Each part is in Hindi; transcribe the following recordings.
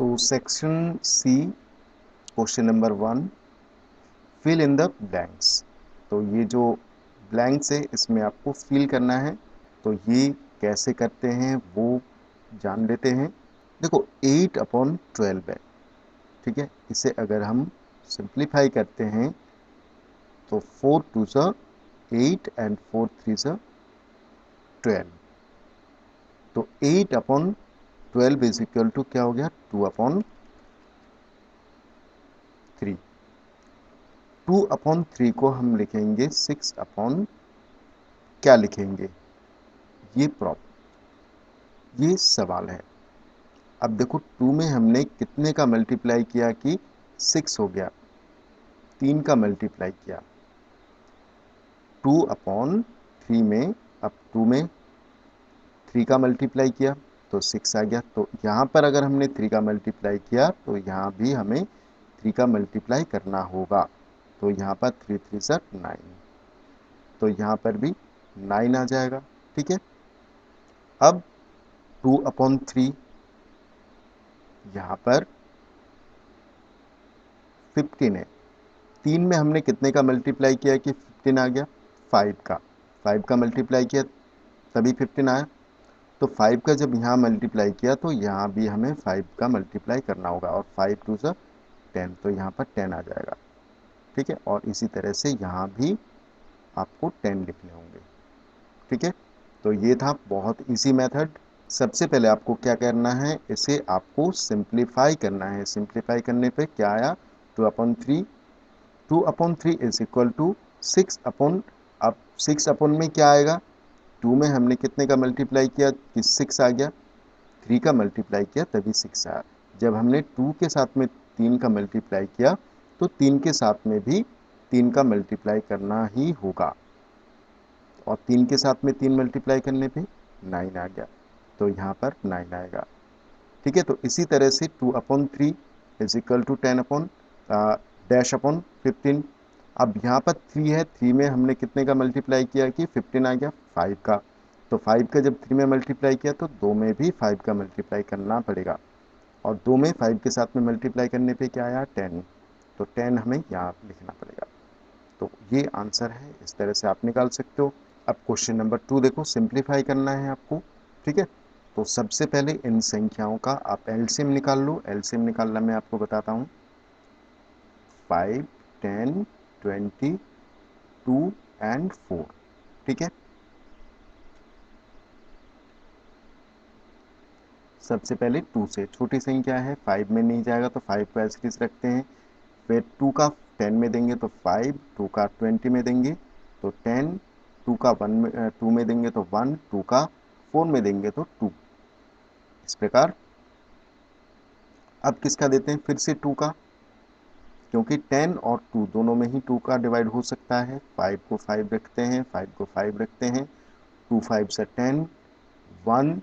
So section C question number 1, fill in the blanks. तो ये जो ब्लैंक्स है इसमें आपको फिल करना है। तो ये कैसे करते हैं वो जान लेते हैं। देखो 8/12 है, ठीक है। इसे अगर हम सिंप्लीफाई करते हैं तो 4 2 8 एंड 4 3 12। तो 8/12 इज इक्वल टू क्या हो गया, 2/3। 2/3 को हम लिखेंगे 6 क्या लिखेंगे, ये ये सवाल है। अब देखो 2 में हमने कितने का मल्टीप्लाई किया कि 6 हो गया, 3 का मल्टीप्लाई किया। 2/3 में, अब 2 में 3 का मल्टीप्लाई किया तो 6 आ गया। तो यहाँ पर अगर हमने 3 का मल्टीप्लाई किया तो यहाँ भी हमें 3 का मल्टीप्लाई करना होगा। तो यहाँ पर 3 3 9, तो यहाँ पर भी 9 आ जाएगा, ठीक है। अब 2/3 यहाँ पर 15 है। 3 में हमने कितने का मल्टीप्लाई किया कि 15 आ गया, 5 का मल्टीप्लाई किया तभी 15 आया। तो 5 का जब यहाँ मल्टीप्लाई किया तो यहाँ भी हमें 5 का मल्टीप्लाई करना होगा, और 5 2 10, तो यहाँ पर 10 आ जाएगा, ठीक है। और इसी तरह से यहाँ भी आपको 10 लिखने होंगे, ठीक है। तो ये था बहुत इजी मेथड। सबसे पहले आपको क्या करना है, इसे आपको सिंप्लीफाई करना है। सिंप्लीफाई करने पे क्या आया, 2/3। 2/3 इज इक्वल टू 6 अब 6 में क्या आएगा, 2 में हमने कितने का मल्टीप्लाई किया कि 6 आ गया, 3 का मल्टीप्लाई किया तभी 6 आया। जब हमने 2 के साथ में 3 का मल्टीप्लाई किया तो 3 के साथ में भी 3 का मल्टीप्लाई करना ही होगा, और 3 के साथ में 3 मल्टीप्लाई करने पे 9 आ गया, तो यहाँ पर 9 आएगा, ठीक है। तो इसी तरह से 2/3 इज इक्वल टू 10/15। अब यहाँ पर 3 है, 3 में हमने कितने का मल्टीप्लाई किया कि 15 आ गया, 5 का। तो 5 का जब 3 में मल्टीप्लाई किया तो 2 में भी 5 का मल्टीप्लाई करना पड़ेगा, और 2 में 5 के साथ में मल्टीप्लाई करने पे क्या आया, 10। तो 10 हमें यहाँ लिखना पड़ेगा। तो ये आंसर है, इस तरह से आप निकाल सकते हो। अब क्वेश्चन नंबर 2 देखो, सिंप्लीफाई करना है आपको, ठीक है। तो सबसे पहले इन संख्याओं का आप एलसीएम निकाल लो। एलसीएम निकालना मैं आपको बताता हूँ। 5 10 20 2 एंड 4, ठीक है। सबसे पहले 2 से छोटी संख्या है, 5 में नहीं जाएगा तो 5 को एज रखते हैं। फिर 2 का 10 में देंगे तो 5, 2 का 20 में देंगे तो 10, 2 का 2 में देंगे तो 1, 2 का 4 में देंगे तो 2। इस प्रकार अब किसका देते हैं, फिर से 2 का, क्योंकि 10 और 2 दोनों में ही 2 का डिवाइड हो सकता है। 5 को 5 रखते हैं, 5 को 5 रखते हैं, 2 5 से 10, 1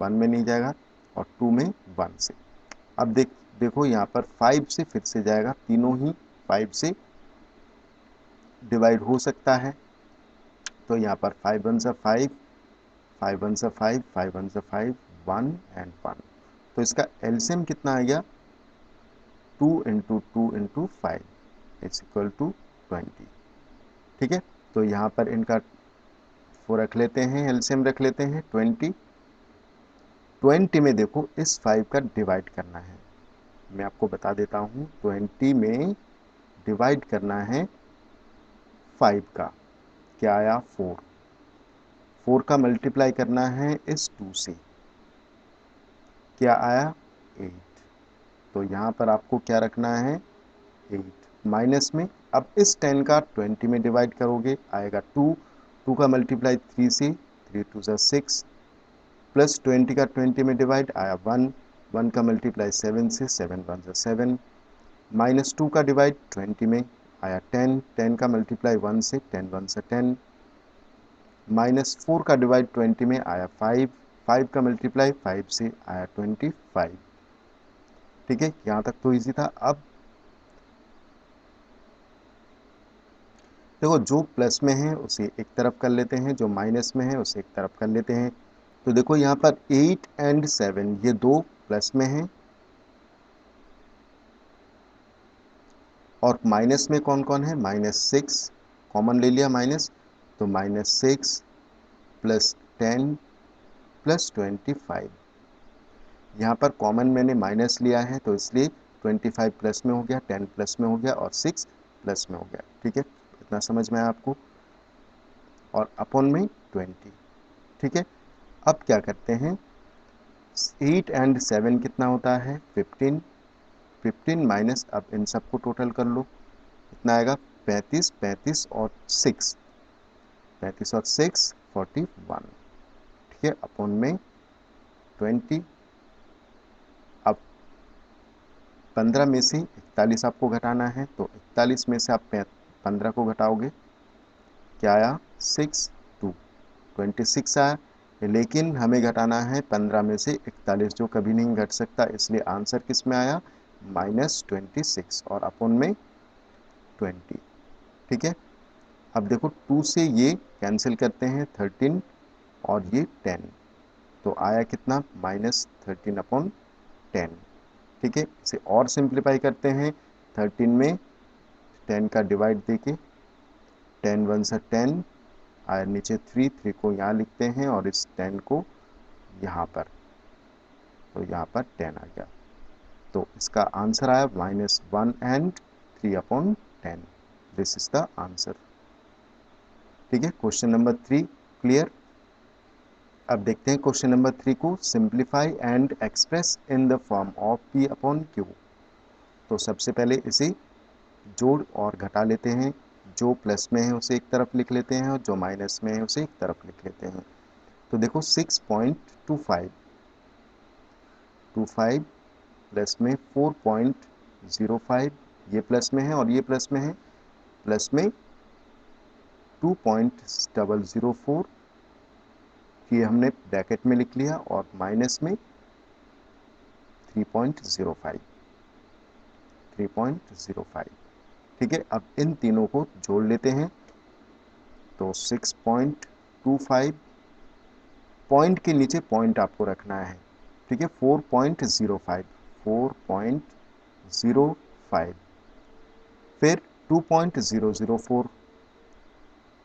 1 में नहीं जाएगा, और 2 में 1 से। अब देखो यहाँ पर 5 से फिर से जाएगा, तीनों ही 5 से डिवाइड हो सकता है। तो यहाँ पर 5 1 से 5, 5 1 से 5, 5 1 से 5, 1 एंड 1। तो इसका एलसीएम कितना आ गया, 2 into 2 into 5 is equal to 20, ठीक है। तो यहाँ पर इनका वो रख लेते हैं, एलसीएम रख लेते हैं 20। 20 में देखो इस 5 का डिवाइड करना है, मैं आपको बता देता हूँ। 20 में डिवाइड करना है 5 का, क्या आया 4। 4 का मल्टीप्लाई करना है इस 2 से, क्या आया 8। तो यहाँ पर आपको क्या रखना है 8 माइनस में। अब इस 10 का 20 में डिवाइड करोगे, आएगा 2। 2 का मल्टीप्लाई 3 से, 3 2 6, प्लस 20 का 20 में डिवाइड, आया 1। 1 का मल्टीप्लाई 7 से, 7 1 7, माइनस 2 का डिवाइड 20 में, आया 10। 10 का मल्टीप्लाई 1 से, 10 1 10, माइनस 4 का डिवाइड 20 में, आया 5। 5 का मल्टीप्लाई 5 से, आया 25, ठीक है। यहाँ तक तो इजी था। अब देखो जो प्लस में है उसे एक तरफ कर लेते हैं, जो माइनस में है उसे एक तरफ कर लेते हैं। तो देखो यहाँ पर 8 एंड 7 ये दो प्लस में हैं, और माइनस में कौन कौन है, -6 कॉमन ले लिया माइनस, तो -6 प्लस 10 प्लस 25। यहाँ पर कॉमन मैंने माइनस लिया है तो इसलिए 25 प्लस में हो गया, 10 प्लस में हो गया और 6 प्लस में हो गया। ठीक है, इतना समझ में आया आपको, और अपॉन में 20। ठीक है, अब क्या करते हैं, 8 एंड 7 कितना होता है, 15। 15 माइनस, अब इन सबको टोटल कर लो, कितना आएगा, 35, 35 और 6, 35 और 6 41। ठीक है, अपॉन में 20। अब 15 में से 41 आपको घटाना है, तो 41 में से आप 15 को घटाओगे, क्या आया, 6 2 26 आया। लेकिन हमें घटाना है 15 में से 41, जो कभी नहीं घट सकता, इसलिए आंसर किस में आया, -26 और अपॉन में 20। ठीक है, अब देखो 2 से ये कैंसिल करते हैं, 13 और ये 10, तो आया कितना, -13 अपॉन 10। ठीक है, इसे और सिंप्लीफाई करते हैं, 13 में 10 का डिवाइड देके, 10 1 से 10 आया, नीचे 3 को यहाँ लिखते हैं और इस 10 को यहाँ पर, तो यहाँ पर 10 आ गया, तो इसका आंसर आया -1 and 3 upon 10। This is the answer. ठीक है, क्वेश्चन नंबर 3 क्लियर। अब देखते हैं क्वेश्चन नंबर 3 को, simplify and express in the form of P upon Q। तो सबसे पहले इसे जोड़ और घटा लेते हैं, जो प्लस में है उसे एक तरफ लिख लेते हैं और जो माइनस में है उसे एक तरफ लिख लेते हैं। तो देखो 6.25 प्लस में 4.05, ये प्लस में है और ये प्लस में है, प्लस में 2.004, ये हमने ब्रैकेट में लिख लिया, और माइनस में 3.05। ठीक है, अब इन तीनों को जोड़ लेते हैं, तो 6.25, पॉइंट के नीचे पॉइंट आपको रखना है। ठीक है, 4.05, 4.05, फिर 2.004,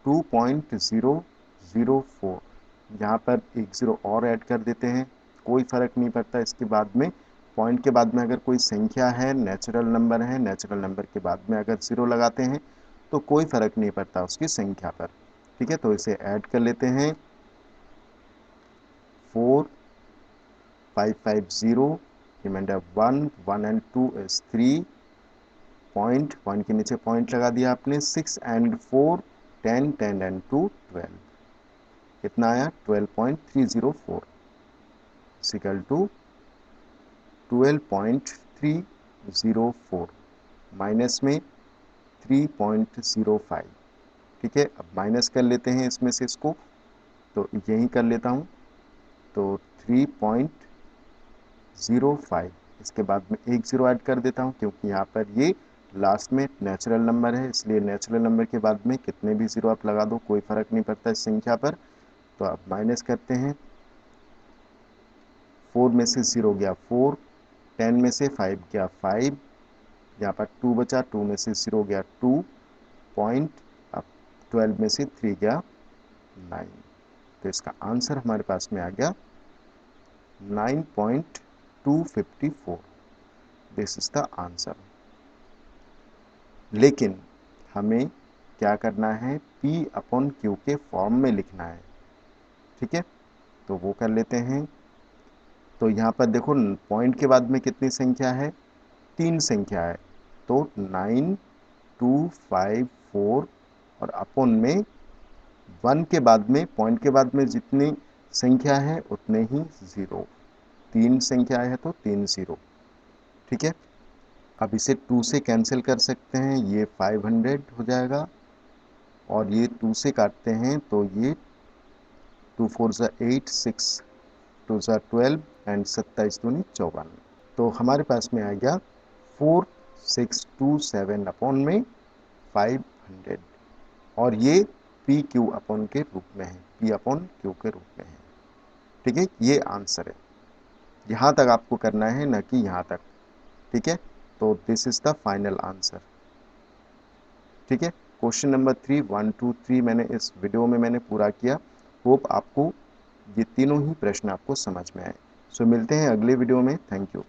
2.004, यहाँ पर एक जीरो और ऐड कर देते हैं, कोई फर्क नहीं पड़ता, इसके बाद में पॉइंट के बाद में अगर कोई संख्या है, नेचुरल नंबर है, नेचुरल नंबर के बाद में अगर जीरो लगाते हैं तो कोई फर्क नहीं पड़ता उसकी संख्या पर। ठीक है, तो इसे ऐड कर लेते हैं, 4550, रिमाइंडर 1, 1 एंड 2 इज 3, पॉइंट 1 के नीचे पॉइंट लगा दिया आपने, 6 एंड 4 10, 10 एंड 2 12, कितना आया, 12.304 इक्वल टू 12.304 माइनस में 3.05। ठीक है, अब माइनस कर लेते हैं इसमें से इसको, तो यही कर लेता हूँ, तो 3.05, इसके बाद में एक जीरो ऐड कर देता हूँ, क्योंकि यहाँ पर ये लास्ट में नेचुरल नंबर है, इसलिए नेचुरल नंबर के बाद में कितने भी जीरो आप लगा दो कोई फर्क नहीं पड़ता इस संख्या पर। तो अब माइनस करते हैं, 4 में से 0 गया 4, 10 में से 5 गया 5, यहाँ पर 2 बचा, 2 में से 0 गया 2 पॉइंट, अब 12 में से 3 गया 9, तो इसका आंसर हमारे पास में आ गया 9.254। This is the answer. लेकिन हमें क्या करना है, P अपॉन Q के फॉर्म में लिखना है। ठीक है, तो वो कर लेते हैं, तो यहाँ पर देखो पॉइंट के बाद में कितनी संख्या है, 3 संख्या है, तो 9254 और अपॉन में 1 के बाद में, पॉइंट के बाद में जितनी संख्या है उतने ही जीरो, 3 संख्या है तो 3 जीरो। ठीक है, अब इसे 2 से कैंसिल कर सकते हैं, ये 500 हो जाएगा, और ये 2 से काटते हैं तो ये 2 4 ज़ा 8, 6 2 ज़ा 12 एंड 27 दूनी 54, तो हमारे पास में आ गया 4627 अपॉन में 500, और ये पी क्यू अपॉन के रूप में है, पी अपॉन क्यू के रूप में है। ठीक है, ये आंसर है, यहाँ तक आपको करना है, ना कि यहाँ तक। ठीक है, तो this is the final answer. ठीक है, क्वेश्चन नंबर 3 1 2 3 मैंने इस वीडियो में मैंने पूरा किया। होप आपको ये तीनों ही प्रश्न आपको समझ में आए। सो मिलते हैं अगले वीडियो में। Thank you.